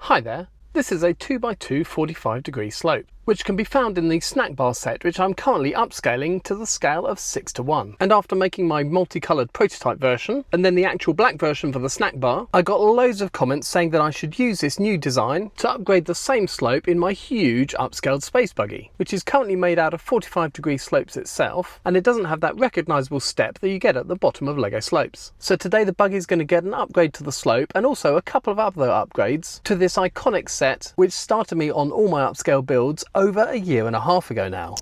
Hi there, this is a 2x2 45-degree slope, which can be found in the snack bar set, which I'm currently upscaling to the scale of 6:1. And after making my multicoloured prototype version, and then the actual black version for the snack bar, I got loads of comments saying that I should use this new design to upgrade the same slope in my huge upscaled space buggy, which is currently made out of 45-degree slopes itself, and it doesn't have that recognisable step that you get at the bottom of Lego slopes. So today the buggy is going to get an upgrade to the slope, and also a couple of other upgrades to this iconic set, which started me on all my upscale builds over a year and a half ago now.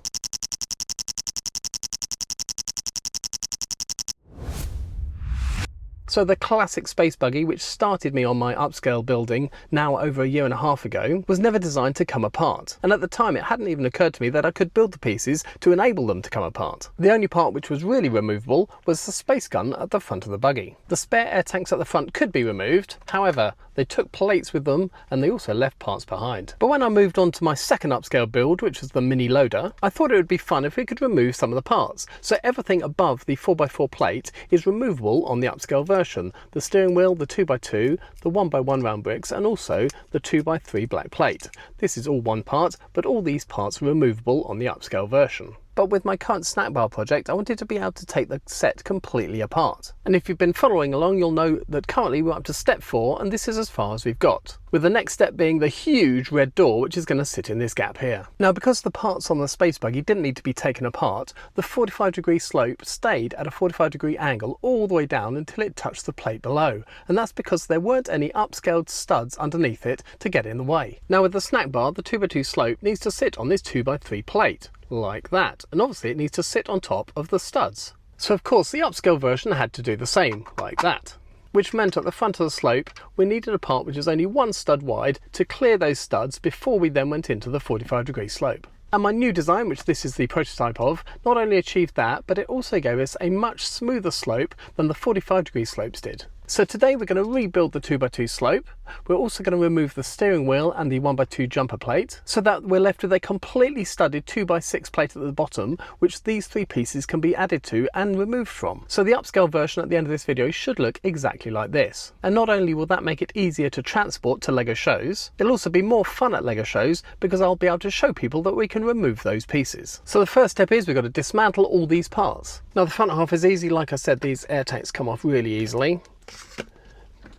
So the Classic Space Buggy, which started me on my upscale building now over a year and a half ago, was never designed to come apart. And at the time it hadn't even occurred to me that I could build the pieces to enable them to come apart. The only part which was really removable was the space gun at the front of the buggy. The spare air tanks at the front could be removed, however they took plates with them and they also left parts behind. But when I moved on to my second upscale build, which was the mini loader, I thought it would be fun if we could remove some of the parts. So everything above the 4x4 plate is removable on the upscale version. The steering wheel, the 2x2, the 1x1 round bricks, and also the 2x3 black plate. This is all one part, but all these parts are removable on the upscale version. But with my current snack bar project, I wanted to be able to take the set completely apart. And if you've been following along, you'll know that currently we're up to step 4, and this is as far as we've got, with the next step being the huge red door, which is going to sit in this gap here. Now, because the parts on the space buggy didn't need to be taken apart, the 45-degree slope stayed at a 45-degree angle all the way down until it touched the plate below. And that's because there weren't any upscaled studs underneath it to get in the way. Now with the snack bar, the 2x2 slope needs to sit on this 2x3 plate, like that, and obviously it needs to sit on top of the studs. So of course the upscale version had to do the same, like that, which meant at the front of the slope we needed a part which is only one stud wide to clear those studs before we then went into the 45-degree slope. And my new design, which this is the prototype of, not only achieved that, but it also gave us a much smoother slope than the 45-degree slopes did. So today we're going to rebuild the 2x2 slope. We're also going to remove the steering wheel and the 1x2 jumper plate, so that we're left with a completely studded 2x6 plate at the bottom, which these three pieces can be added to and removed from. So the upscale version at the end of this video should look exactly like this. And not only will that make it easier to transport to LEGO shows, it'll also be more fun at LEGO shows because I'll be able to show people that we can remove those pieces. So the first step is we've got to dismantle all these parts. Now the front half is easy. Like I said, these air tanks come off really easily.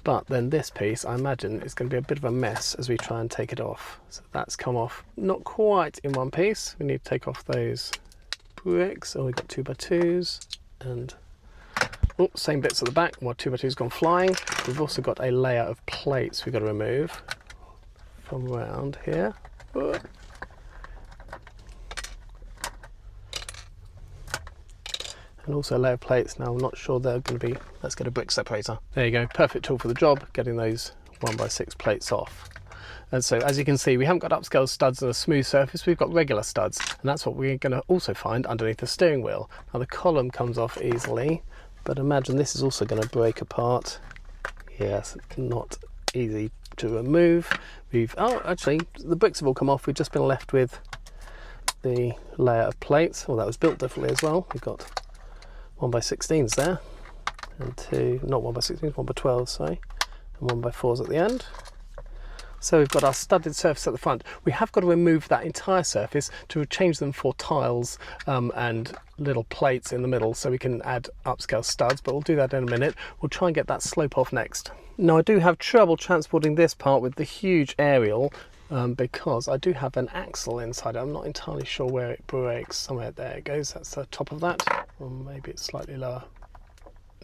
But then this piece, I imagine, is going to be a bit of a mess as we try and take it off. So that's come off not quite in one piece. We need to take off those bricks. Oh, we've got 2x2s and same bits at the back. While 2x2's gone flying. We've also got a layer of plates we've got to remove from around here. And also a layer of plates. Now I'm not sure they're going to be, let's get a brick separator. There you go, perfect tool for the job, getting those 1x6 plates off. And so as you can see, we haven't got upscale studs on a smooth surface, we've got regular studs, and that's what we're going to also find underneath the steering wheel. Now the column comes off easily, but imagine this is also going to break apart. Yes, not easy to remove. Actually the bricks have all come off, we've just been left with the layer of plates. Well, that was built differently as well. We've got 1x16s there, and not 1x16s, 1x12s, sorry, and 1x4s at the end. So we've got our studded surface at the front. We have got to remove that entire surface to change them for tiles and little plates in the middle so we can add upscale studs, but we'll do that in a minute. We'll try and get that slope off next. Now I do have trouble transporting this part with the huge aerial because I do have an axle inside it. I'm not entirely sure where it breaks. Somewhere there it goes, that's the top of that, or maybe it's slightly lower.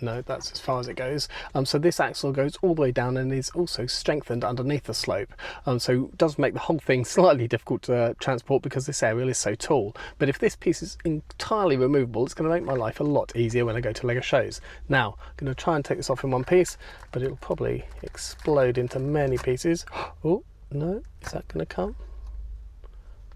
No, that's as far as it goes. So this axle goes all the way down and is also strengthened underneath the slope. So it does make the whole thing slightly difficult to transport because this aerial is so tall. But if this piece is entirely removable, it's going to make my life a lot easier when I go to LEGO shows. Now, I'm going to try and take this off in one piece, but it'll probably explode into many pieces. Oh, no, is that going to come?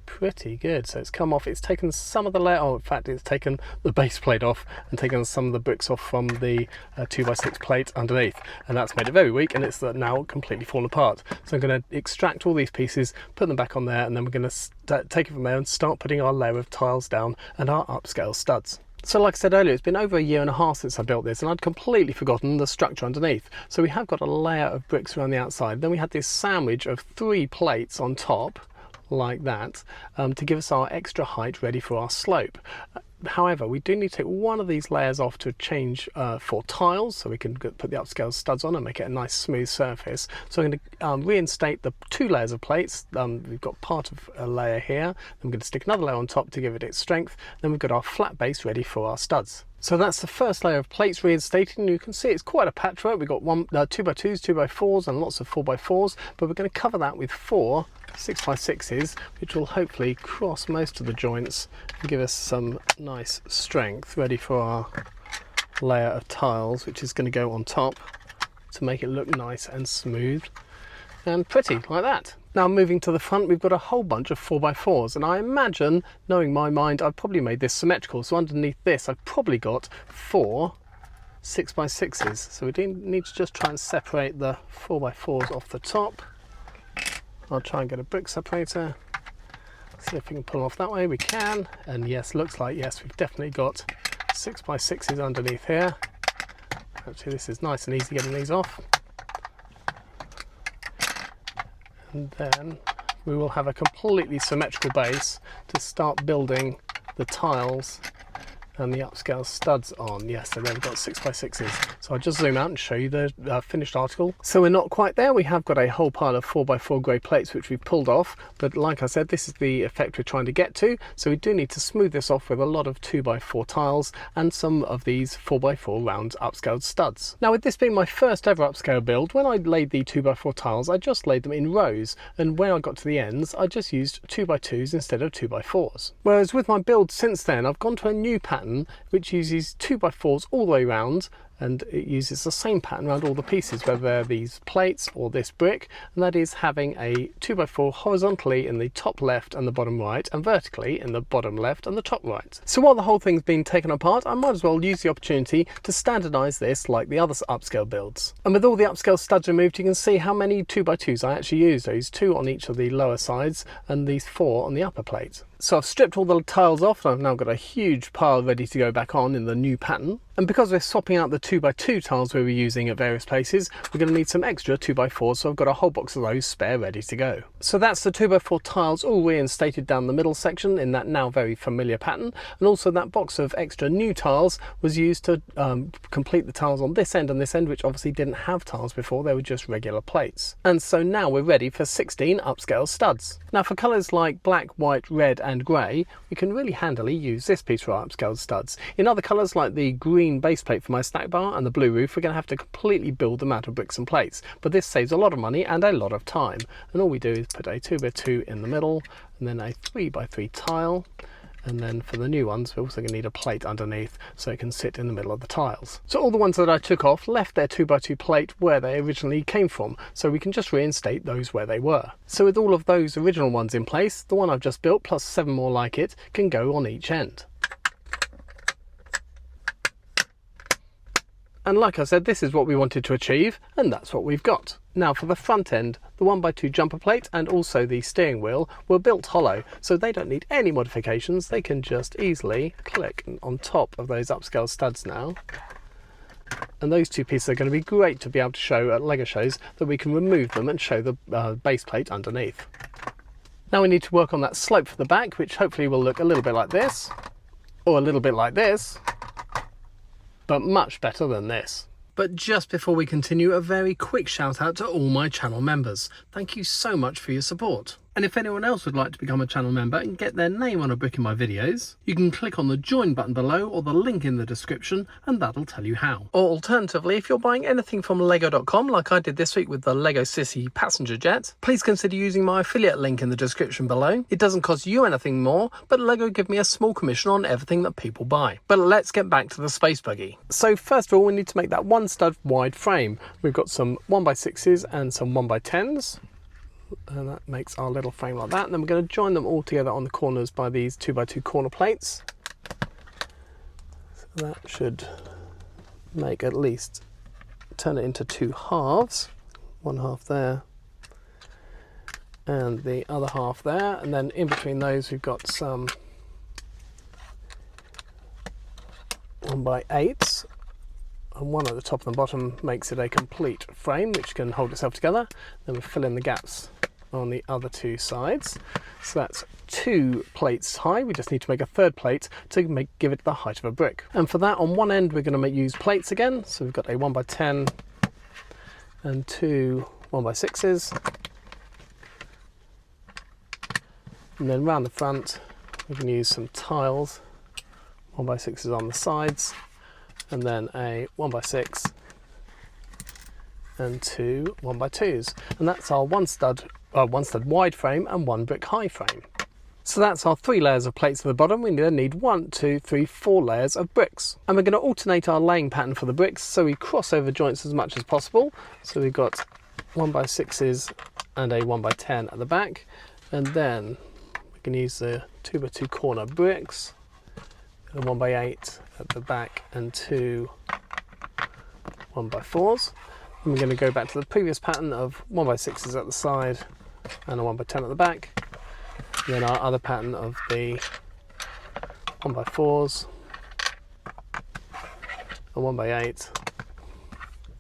Pretty good. So it's come off, it's taken some of the layer, in fact it's taken the base plate off and taken some of the bricks off from the 2x6 plate underneath, and that's made it very weak, and it's now completely fallen apart. So I'm going to extract all these pieces, put them back on there, and then we're going to take it from there and start putting our layer of tiles down and our upscale studs. So like I said earlier, it's been over a year and a half since I built this, and I'd completely forgotten the structure underneath. So we have got a layer of bricks around the outside. Then we had this sandwich of 3 plates on top, like that, to give us our extra height ready for our slope. However, we do need to take one of these layers off to change for tiles, so we can put the Upscale studs on and make it a nice smooth surface. So I'm going to reinstate the 2 layers of plates. We've got part of a layer here. I'm going to stick another layer on top to give it its strength. Then we've got our flat base ready for our studs. So that's the first layer of plates reinstated, and you can see it's quite a patchwork. We've got 2x2s, 2x4s and lots of 4x4s, but we're going to cover that with 4 6x6s, which will hopefully cross most of the joints and give us some nice strength ready for our layer of tiles, which is going to go on top to make it look nice and smooth and pretty like that. Now moving to the front, we've got a whole bunch of 4x4s, and I imagine, knowing my mind, I've probably made this symmetrical. So underneath this I've probably got 4 6x6s. So we do need to just try and separate the 4x4s off the top. I'll try and get a brick separator, see if we can pull off that way. We can, and yes, looks like yes, we've definitely got 6x6s underneath here. Actually, this is nice and easy getting these off. And then we will have a completely symmetrical base to start building the tiles and the Upscale studs on. Yes, so they've got 6x6s. So I'll just zoom out and show you the finished article. So we're not quite there. We have got a whole pile of 4x4 grey plates which we've pulled off, but like I said, this is the effect we're trying to get to. So we do need to smooth this off with a lot of 2x4 tiles and some of these 4x4 round Upscaled studs. Now, with this being my first ever Upscale build, when I laid the 2x4 tiles, I just laid them in rows, and when I got to the ends, I just used 2x2s instead of 2x4s. Whereas with my build since then, I've gone to a new pattern which uses 2x4s all the way round, and it uses the same pattern around all the pieces, whether they're these plates or this brick, and that is having a 2x4 horizontally in the top left and the bottom right, and vertically in the bottom left and the top right. So while the whole thing's been taken apart, I might as well use the opportunity to standardise this like the other Upscale builds. And with all the Upscale studs removed, you can see how many 2x2s I actually used. I used 2 on each of the lower sides and these 4 on the upper plate. So I've stripped all the tiles off, and I've now got a huge pile ready to go back on in the new pattern. And because we're swapping out the 2x2 tiles we were using at various places, we're going to need some extra 2x4s, so I've got a whole box of those spare ready to go. So that's the 2x4 tiles all reinstated down the middle section in that now very familiar pattern, and also that box of extra new tiles was used to complete the tiles on this end and this end, which obviously didn't have tiles before, they were just regular plates. And so now we're ready for 16 Upscale studs. Now for colours like black, white, red and grey, we can really handily use this piece for our Upscale studs. In other colours like the green base plate for my snack bar and the blue roof, we're going to have to completely build them out of bricks and plates, but this saves a lot of money and a lot of time. And all we do is put a 2x2 in the middle, and then a 3x3 tile, and then for the new ones we're also going to need a plate underneath so it can sit in the middle of the tiles. So all the ones that I took off left their 2x2 plate where they originally came from, so we can just reinstate those where they were. So with all of those original ones in place, the one I've just built plus 7 more like it can go on each end. And like I said, this is what we wanted to achieve, and that's what we've got. Now for the front end, the 1x2 jumper plate and also the steering wheel were built hollow, so they don't need any modifications. They can just easily click on top of those Upscale studs now. And those 2 pieces are going to be great to be able to show at LEGO shows, that we can remove them and show the base plate underneath. Now we need to work on that slope for the back, which hopefully will look a little bit like this, or a little bit like this, but much better than this. But just before we continue, a very quick shout out to all my channel members. Thank you so much for your support. And if anyone else would like to become a channel member and get their name on a brick in my videos, you can click on the join button below or the link in the description, and that'll tell you how. Or alternatively, if you're buying anything from lego.com like I did this week with the Lego Sissy passenger jet, please consider using my affiliate link in the description below. It doesn't cost you anything more, but Lego give me a small commission on everything that people buy. But let's get back to the Space Buggy. So first of all, we need to make that 1 stud wide frame. We've got some 1x6s and some 1x10s. And that makes our little frame like that. And then we're going to join them all together on the corners by these 2x2 corner plates. So that should make, at least turn it into 2 halves. 1 half there and the other half there, and then in between those we've got some 1x8, and one at the top and the bottom makes it a complete frame which can hold itself together. Then we fill in the gaps on the other two sides. So that's 2 plates high. We just need to make a third plate to give it the height of a brick. And for that, on one end we're going to use plates again. So we've got a 1x10 and 2 1x6s. And then round the front we can use some tiles, 1x6s on the sides, and then a 1x6 and 2 1x2s. And that's our one stud wide frame and 1 brick high frame. So that's our 3 layers of plates at the bottom. We then need 1, 2, 3, 4 layers of bricks. And we're going to alternate our laying pattern for the bricks, so we cross over joints as much as possible. So we've got 1x6s and a 1x10 at the back, and then we can use the 2x2 corner bricks, a 1x8 at the back, and 2 1x4s. And we're going to go back to the previous pattern of 1x6s at the side and a 1x10 at the back. And then our other pattern of the 1x4s, a 1x8,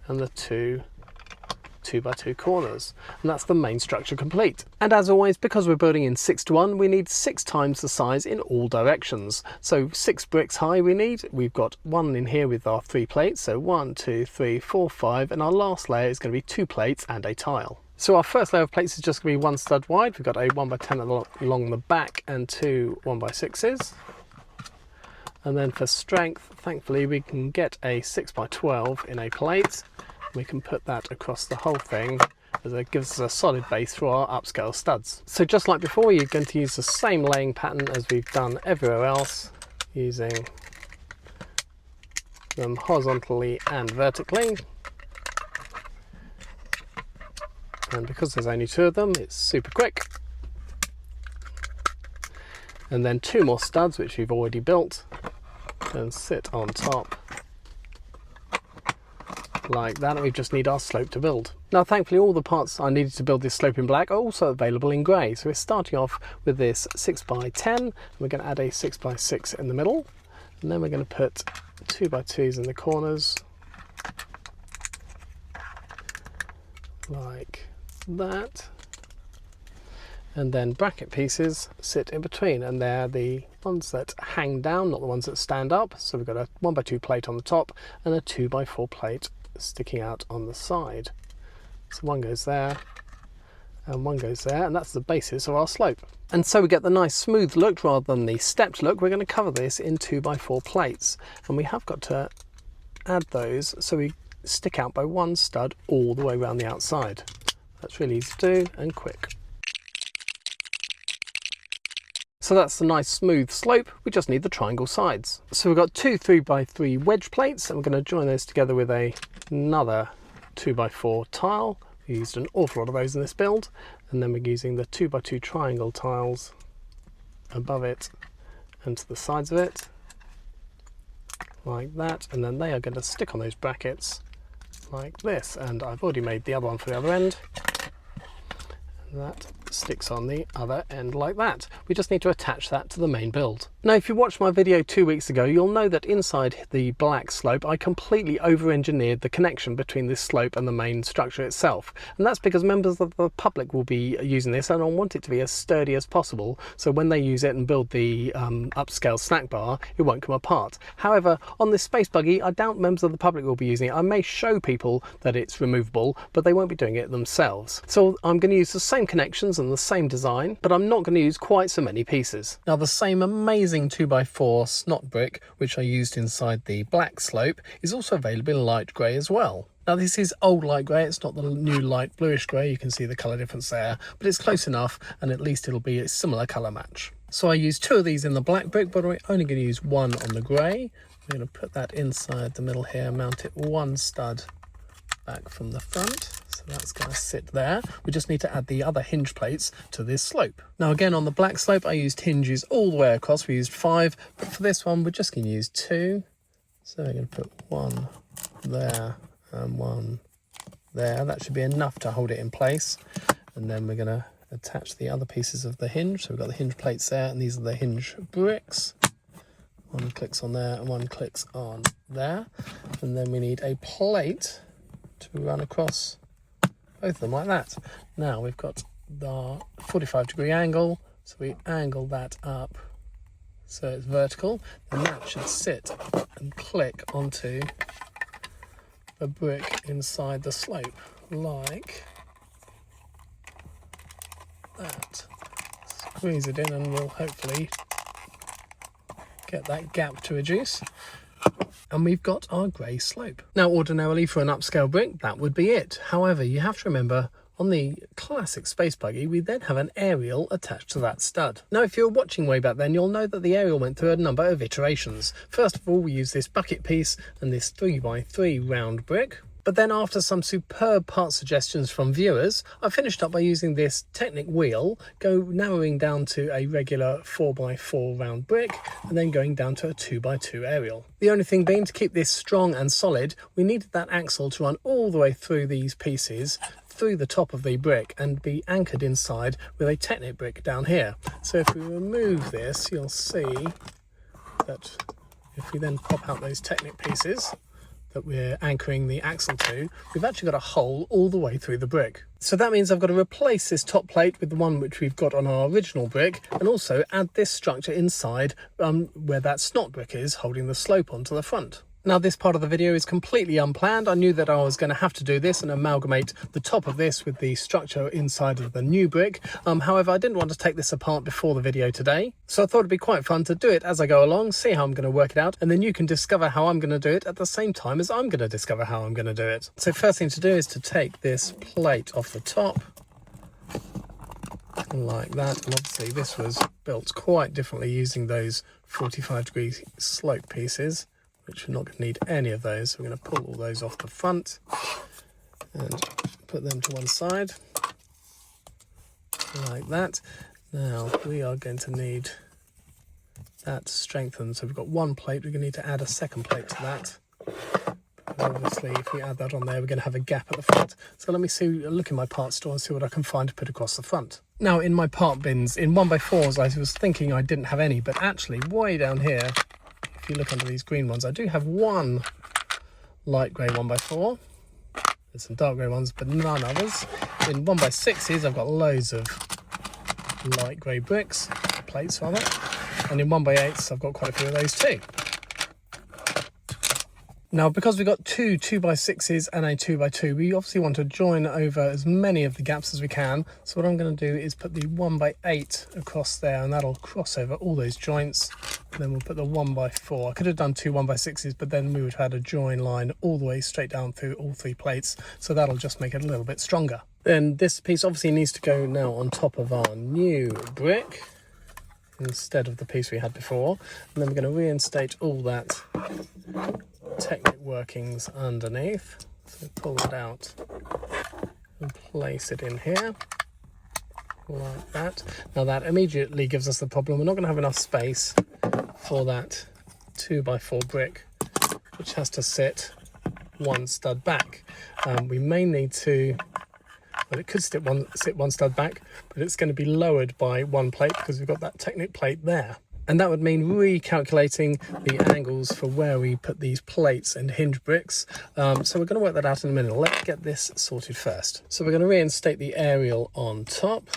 and the 2x2 corners. And that's the main structure complete. And as always, because we're building in 6:1, we need 6 times the size in all directions. So 6 bricks high we've got 1 in here with our 3 plates, so 1, 2, 3, 4, 5, and our last layer is going to be 2 plates and a tile. So our first layer of plates is just going to be 1 stud wide. We've got a 1x10 along the back and 2 1x6s. And then for strength, thankfully we can get a 6x12 in a plate. We can put that across the whole thing, as it gives us a solid base for our upscale studs. So just like before, you're going to use the same laying pattern as we've done everywhere else, using them horizontally and vertically. And because there's only 2 of them, it's super quick. And then 2 more studs, which we've already built, and sit on top like that, and we just need our slope to build. Now thankfully all the parts I needed to build this slope in black are also available in grey. So we're starting off with this 6x10, and we're going to add a 6x6 in the middle, and then we're going to put 2x2s in the corners like that, and then bracket pieces sit in between, and they're the ones that hang down, not the ones that stand up. So we've got a 1x2 plate on the top and a 2x4 plate sticking out on the side. So one goes there and one goes there, and that's the basis of our slope. And so we get the nice smooth look rather than the stepped look. We're going to cover this in 2x4 plates, and we have got to add those so we stick out by 1 stud all the way around the outside. That's really easy to do and quick. So that's the nice smooth slope. We just need the triangle sides. So we've got 2 3x3 wedge plates, and we're going to join those together with another 2x4 tile. We used an awful lot of those in this build, and then we're using the 2x2 triangle tiles above it and to the sides of it like that, and then they are going to stick on those brackets like this. And I've already made the other one for the other end, and that sticks on the other end like that. We just need to attach that to the main build. Now if you watched my video 2 weeks ago, you'll know that inside the black slope I completely over-engineered the connection between this slope and the main structure itself, and that's because members of the public will be using this, and I want it to be as sturdy as possible, so when they use it and build the upscale snack bar, it won't come apart. However, on this space buggy, I doubt members of the public will be using it. I may show people that it's removable, but they won't be doing it themselves. So I'm going to use the same connections and the same design, but I'm not going to use quite so many pieces. Now the same amazing 2x4 snot brick which I used inside the black slope is also available in light grey as well. Now this is old light grey, it's not the new light bluish grey, you can see the colour difference there, but it's close enough, and at least it'll be a similar colour match. So I used 2 of these in the black brick, but we're only going to use 1 on the grey. I'm going to put that inside the middle here, mount it 1 stud back from the front. So that's going to sit there. We just need to add the other hinge plates to this slope. Now again, on the black slope I used hinges all the way across. We used 5, but for this one we're just going to use 2. So we're going to put 1 there and 1 there. That should be enough to hold it in place. And then we're going to attach the other pieces of the hinge. So we've got the hinge plates there, and these are the hinge bricks One clicks on there and one clicks on there. And then we need a plate to run across both of them like that. Now we've got the 45-degree angle, so we angle that up so it's vertical, and that should sit and click onto the brick inside the slope, like that. Squeeze it in and we'll hopefully get that gap to reduce. And we've got our grey slope. Now ordinarily for an upscale brick that would be it. However, you have to remember on the Classic Space Buggy we then have an aerial attached to that stud. Now if you were watching way back then, you'll know that the aerial went through a number of iterations. First of all, we used this bucket piece and this 3x3 round brick. But then after some superb part suggestions from viewers, I finished up by using this Technic wheel, narrowing down to a regular 4x4 round brick, and then going down to a 2x2 aerial. The only thing being, to keep this strong and solid, we needed that axle to run all the way through these pieces, through the top of the brick, and be anchored inside with a Technic brick down here. So if we remove this, you'll see that if we then pop out those Technic pieces that we're anchoring the axle to, we've actually got a hole all the way through the brick. So that means I've got to replace this top plate with the one which we've got on our original brick, and also add this structure inside where that snot brick is holding the slope onto the front. Now this part of the video is completely unplanned. I knew that I was going to have to do this and amalgamate the top of this with the structure inside of the new brick. However, I didn't want to take this apart before the video today, so I thought it'd be quite fun to do it as I go along, see how I'm going to work it out, and then you can discover how I'm going to do it at the same time as I'm going to discover how I'm going to do it. So first thing to do is to take this plate off the top, like that, and obviously this was built quite differently using those 45-degree slope pieces, which we're not going to need any of those. So we're going to pull all those off the front and put them to one side, like that. Now we are going to need that strengthened. So we've got one plate, we're going to need to add a second plate to that. And obviously if we add that on there, we're going to have a gap at the front. So let me look in my part store and see what I can find to put across the front. Now in my part bins, in 1x4s, I was thinking I didn't have any, but actually way down here, if you look under these green ones, I do have one light grey 1x4. There's some dark grey ones, but none others. In 1x6s, I've got loads of light grey bricks, plates rather. And in 1x8s, I've got quite a few of those too. Now, because we've got two 2x6s and a 2x2, we obviously want to join over as many of the gaps as we can. So what I'm going to do is put the 1x8 across there, and that'll cross over all those joints. And then we'll put the 1x4. I could have done two 1x6s, but then we would have had a join line all the way straight down through all three plates. So that'll just make it a little bit stronger. Then this piece obviously needs to go now on top of our new brick instead of the piece we had before. And then we're going to reinstate all that Technic workings underneath. So pull it out and place it in here like that. Now that immediately gives us the problem. We're not going to have enough space for that 2x4 brick, which has to sit one stud back. We may need to, well, it could sit one stud back, but it's going to be lowered by one plate because we've got that Technic plate there. And that would mean recalculating the angles for where we put these plates and hinge bricks. So we're going to work that out in a minute. Let's get this sorted first. So we're going to reinstate the aerial on top.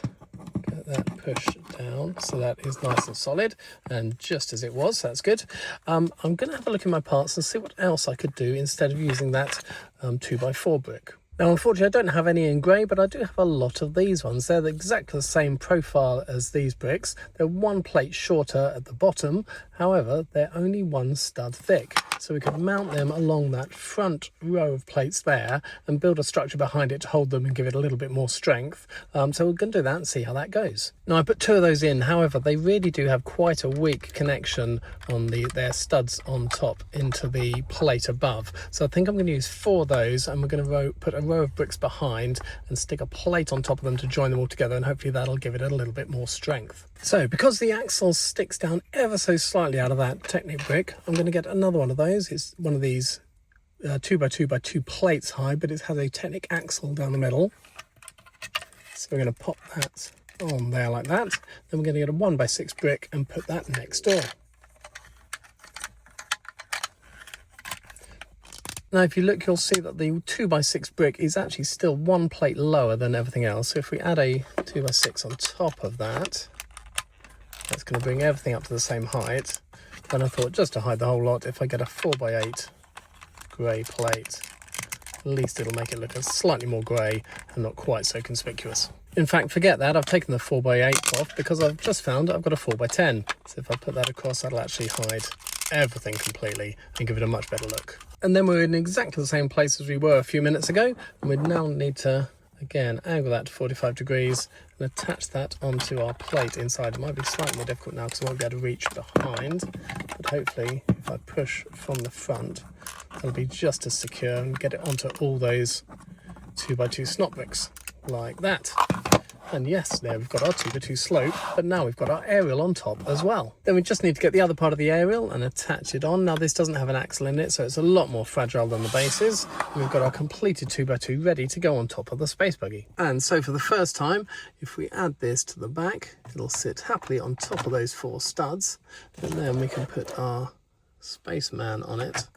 Get that pushed down so that is nice and solid and just as it was. That's good. I'm going to have a look in my parts and see what else I could do instead of using that 2x4 brick. Now, unfortunately, I don't have any in grey, but I do have a lot of these ones. They're exactly the same profile as these bricks. They're one plate shorter at the bottom. However, they're only one stud thick. So we could mount them along that front row of plates there and build a structure behind it to hold them and give it a little bit more strength. So we're going to do that and see how that goes. Now, I put two of those in. However, they really do have quite a weak connection on their studs on top into the plate above. So I think I'm going to use 4 of those, and we're going to put a row of bricks behind and stick a plate on top of them to join them all together, and hopefully that'll give it a little bit more strength. So because the axle sticks down ever so slightly out of that Technic brick, I'm going to get another one of those. It's one of these 2x2x2 plates high, but it has a Technic axle down the middle. So we're going to pop that on there like that. Then we're going to get a 1x6 brick and put that next door. Now if you look, you'll see that the 2x6 brick is actually still one plate lower than everything else. So if we add a 2x6 on top of that, that's going to bring everything up to the same height. And I thought, just to hide the whole lot, if I get a 4x8 grey plate, at least it'll make it look slightly more grey and not quite so conspicuous. In fact, forget that, I've taken the 4x8 off because I've just found I've got a 4x10. So if I put that across, that'll actually hide everything completely and give it a much better look. And then we're in exactly the same place as we were a few minutes ago, and we now need to, again, angle that to 45 degrees and attach that onto our plate inside. It might be slightly more difficult now because I won't be able to reach behind, but hopefully if I push from the front, it'll be just as secure and get it onto all those 2x2 snot bricks, like that. And yes, there we've got our 2x2 slope, but now we've got our aerial on top as well. Then we just need to get the other part of the aerial and attach it on. Now this doesn't have an axle in it, so it's a lot more fragile than the bases. And we've got our completed 2x2 ready to go on top of the Space Buggy. And so for the first time, if we add this to the back, it'll sit happily on top of those 4 studs. And then we can put our spaceman on it.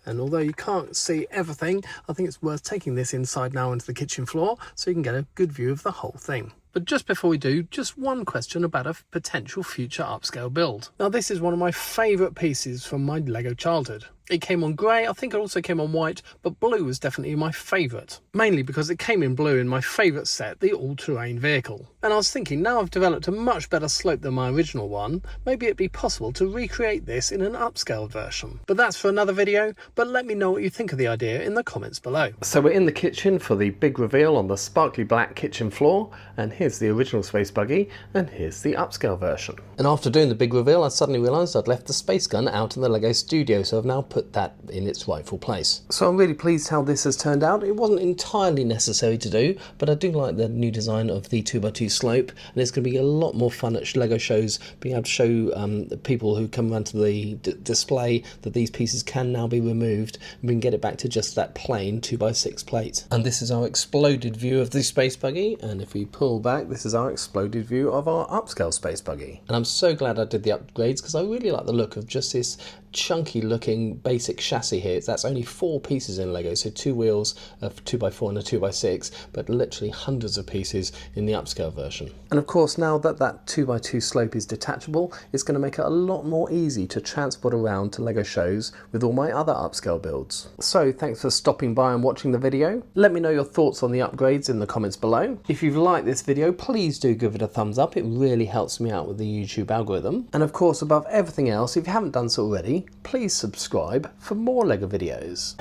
And although you can't see everything, I think it's worth taking this inside now into the kitchen floor so you can get a good view of the whole thing. But just before we do, just one question about a potential future upscale build. Now this is one of my favourite pieces from my Lego childhood. It came on grey, I think it also came on white, but blue was definitely my favourite. Mainly because it came in blue in my favourite set, the all-terrain vehicle. And I was thinking, now I've developed a much better slope than my original one, maybe it'd be possible to recreate this in an upscaled version. But that's for another video, but let me know what you think of the idea in the comments below. So we're in the kitchen for the big reveal on the sparkly black kitchen floor, and here's the original Space Buggy, and here's the upscale version. And after doing the big reveal, I suddenly realised I'd left the space gun out in the Lego studio, so I've now put that in its rightful place. So I'm really pleased how this has turned out. It wasn't entirely necessary to do, but I do like the new design of the 2x2 slope, and it's going to be a lot more fun at Lego shows, being able to show people who come around to the display that these pieces can now be removed, and we can get it back to just that plain 2x6 plate. And this is our exploded view of the Space Buggy, and if we pull back, this is our exploded view of our upscale Space Buggy. And I'm so glad I did the upgrades because I really like the look of just this chunky looking basic chassis here. That's only 4 pieces in Lego, so 2 wheels, a 2x4 and a 2x6, but literally hundreds of pieces in the upscale version. And of course, now that that 2x2 slope is detachable, it's going to make it a lot more easy to transport around to Lego shows with all my other upscale builds. So thanks for stopping by and watching the video. Let me know your thoughts on the upgrades in the comments below. If you've liked this video, please do give it a thumbs up. It really helps me out with the YouTube algorithm. And of course, above everything else, if you haven't done so already, please subscribe for more Lego videos.